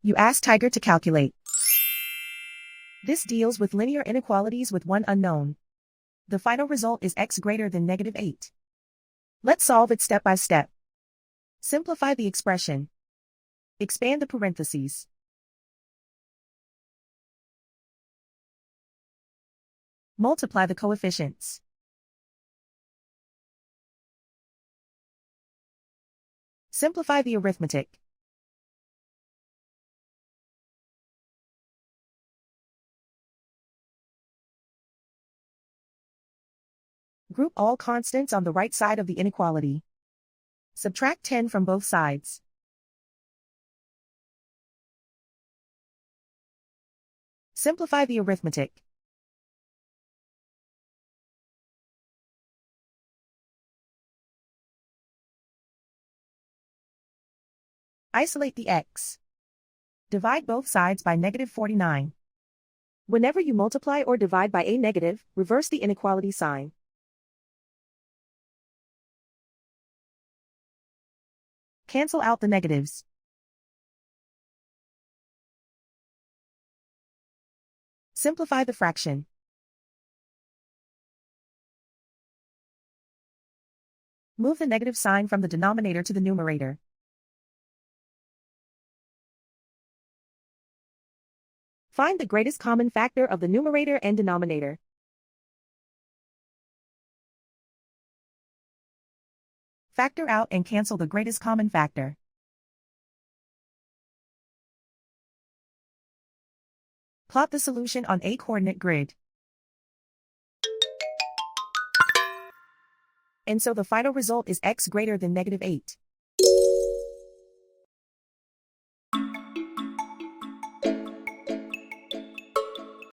You ask Tiger to calculate. This deals with linear inequalities with one unknown. The final result is x greater than -8. Let's solve it step by step. Simplify the expression. Expand the parentheses. Multiply the coefficients. Simplify the arithmetic. Group all constants on the right side of the inequality. Subtract 10 from both sides. Simplify the arithmetic. Isolate the x. Divide both sides by -49. Whenever you multiply or divide by a negative, reverse the inequality sign. Cancel out the negatives. Simplify the fraction. Move the negative sign from the denominator to the numerator. Find the greatest common factor of the numerator and denominator. Factor out and cancel the greatest common factor. Plot the solution on a coordinate grid. And so the final result is x greater than -8.